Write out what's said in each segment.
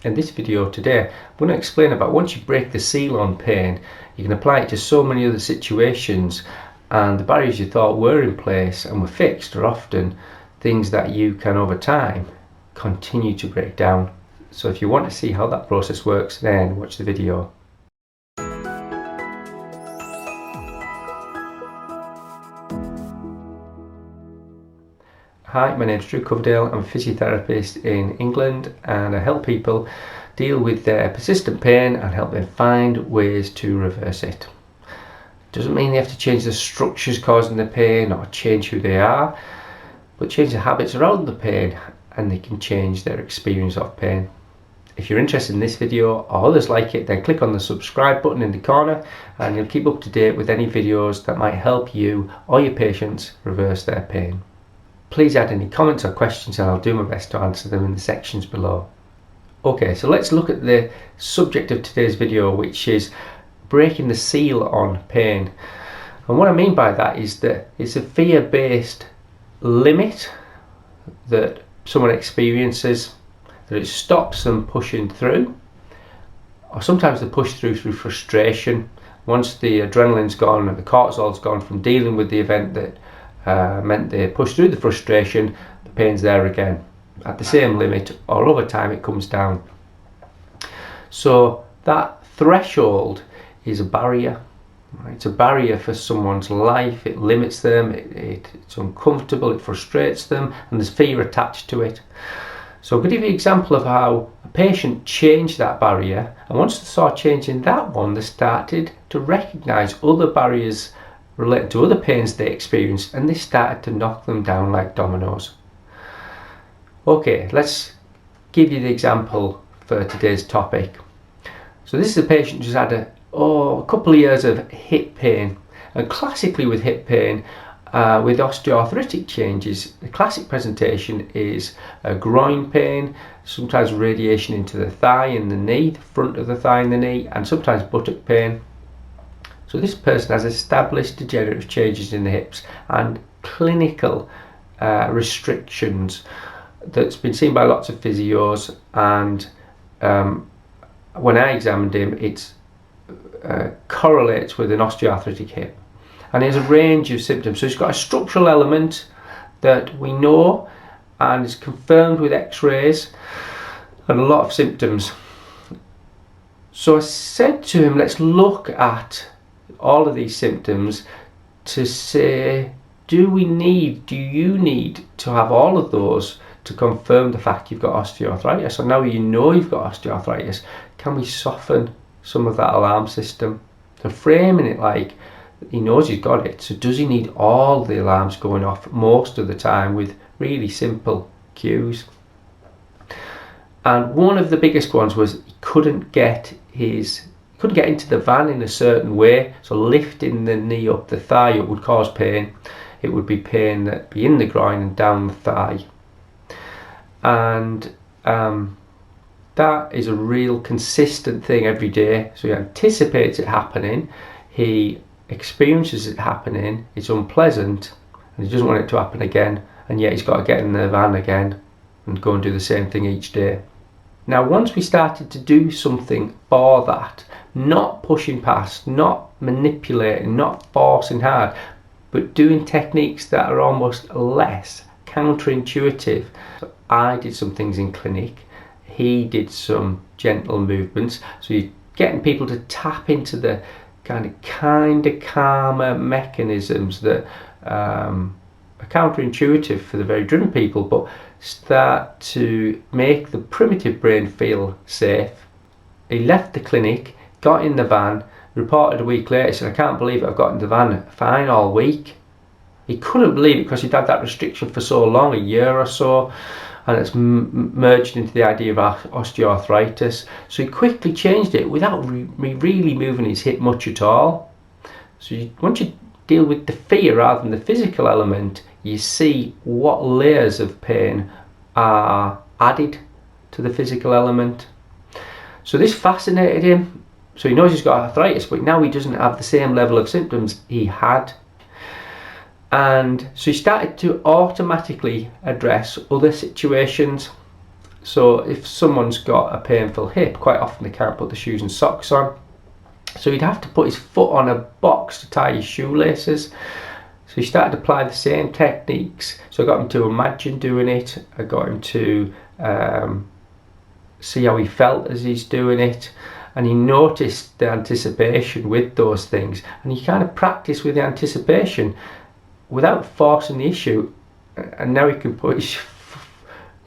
In this video today, I'm going to explain about once you break the seal on pain, you can apply it to so many other situations, and the barriers you thought were in place and were fixed are often things that you can over time continue to break down. So if you want to see how that process works, then watch the video. Hi, my name is Drew Coverdale. I'm a physiotherapist in England and I help people deal with their persistent pain and help them find ways to reverse it. Doesn't mean they have to change the structures causing the pain or change who they are, but change the habits around the pain and they can change their experience of pain. If you're interested in this video or others like it, then click on the subscribe button in the corner and you'll keep up to date with any videos that might help you or your patients reverse their pain. Please add any comments or questions and I'll do my best to answer them in the sections below. Okay, so let's look at the subject of today's video, which is breaking the seal on pain. And what I mean by that is that it's a fear-based limit that someone experiences, that it stops them pushing through, or sometimes they push through frustration. Once the adrenaline's gone and the cortisol's gone from dealing with the event that meant they push through the frustration, the pain's there again at the same limit, or over time it comes down. So that threshold is a barrier. Right? It's a barrier for someone's life. It limits them, it's uncomfortable, it frustrates them, and there's fear attached to it. So I'm going to give you an example of how a patient changed that barrier, and once they saw changing that one, they started to recognise other barriers related to other pains they experienced, and they started to knock them down like dominoes. Okay, let's give you the example for today's topic. So this is a patient who's had a couple of years of hip pain, and classically with hip pain, with osteoarthritic changes, the classic presentation is a groin pain, sometimes radiation into the thigh and the knee, the front of the thigh and the knee, and sometimes buttock pain. So this person has established degenerative changes in the hips and clinical restrictions that's been seen by lots of physios, and when I examined him, it correlates with an osteoarthritic hip. And he has a range of symptoms. So he's got a structural element that we know and is confirmed with x-rays and a lot of symptoms. So I said to him, let's look at all of these symptoms to say, do you need to have all of those to confirm the fact you've got osteoarthritis? So now you know you've got osteoarthritis, can we soften some of that alarm system? So framing it like he knows he's got it, so does he need all the alarms going off most of the time with really simple cues? And one of the biggest ones was he couldn't get into the van in a certain way, so lifting the knee up the thigh up would cause pain. It would be pain that'd be in the groin and down the thigh, and that is a real consistent thing every day. So he anticipates it happening, he experiences it happening, it's unpleasant, and he doesn't want it to happen again, and yet he's got to get in the van again and go and do the same thing each day. Now once we started to do something for that, not pushing past, not manipulating, not forcing hard, but doing techniques that are almost less counterintuitive. So I did some things in clinic, he did some gentle movements, so you're getting people to tap into the kind of calmer mechanisms that are counterintuitive for the very driven people, but start to make the primitive brain feel safe. He left the clinic, got in the van, reported a week later, said, I can't believe it, I've got in the van fine all week. He couldn't believe it because he'd had that restriction for so long, a year or so, and it's merged into the idea of osteoarthritis. So he quickly changed it without really moving his hip much at all. So once you deal with the fear rather than the physical element, you see what layers of pain are added to the physical element. So this fascinated him. So he knows he's got arthritis, but now he doesn't have the same level of symptoms he had. And so he started to automatically address other situations. So if someone's got a painful hip, quite often they can't put the shoes and socks on. So he'd have to put his foot on a box to tie his shoelaces. So he started to apply the same techniques. So I got him to imagine doing it. I got him to see how he felt as he's doing it. And he noticed the anticipation with those things. And he kind of practiced with the anticipation without forcing the issue. And now he can put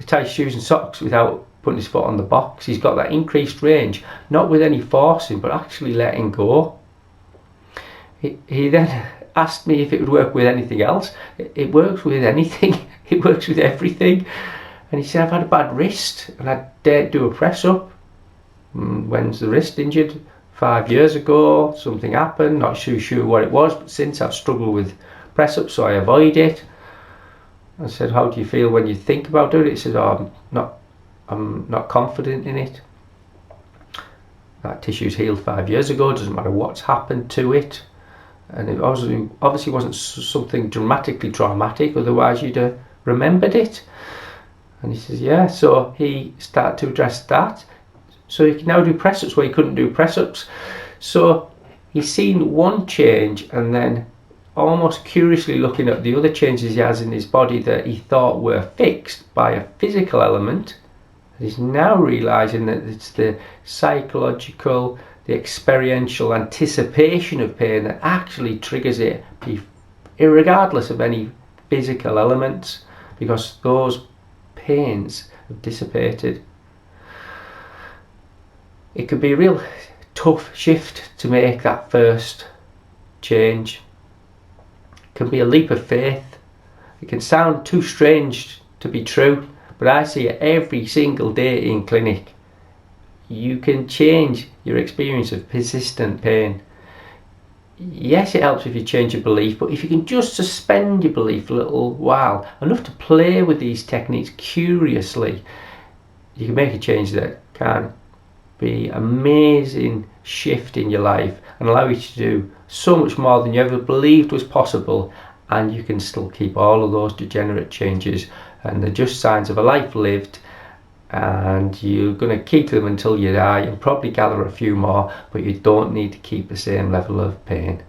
tie his shoes and socks without putting his foot on the box. He's got that increased range, not with any forcing, but actually letting go. He then asked me if it would work with anything else. It works with anything. It works with everything. And he said, I've had a bad wrist and I daren't do a press up. When's the wrist injured? 5 years ago, something happened, not too sure what it was, but since I've struggled with press ups, so I avoid it. I said, how do you feel when you think about doing it? He said, oh, I'm not confident in it. That tissue's healed 5 years ago, doesn't matter what's happened to it. And it obviously wasn't something dramatically traumatic, otherwise you'd have remembered it. And he says, yeah, so he started to address that. So he can now do press-ups where he couldn't do press-ups. So he's seen one change and then almost curiously looking at the other changes he has in his body that he thought were fixed by a physical element. He's now realising that it's the psychological, the experiential anticipation of pain that actually triggers it, irregardless of any physical elements, because those pains have dissipated. It could be a real tough shift to make that first change. It can be a leap of faith. It can sound too strange to be true, but I see it every single day in clinic. You can change your experience of persistent pain. Yes, it helps if you change your belief, but if you can just suspend your belief a little while, enough to play with these techniques curiously, you can make a change that can be amazing shift in your life and allow you to do so much more than you ever believed was possible, and you can still keep all of those degenerate changes, and they're just signs of a life lived, and you're going to keep them until you die and probably gather a few more, but you don't need to keep the same level of pain.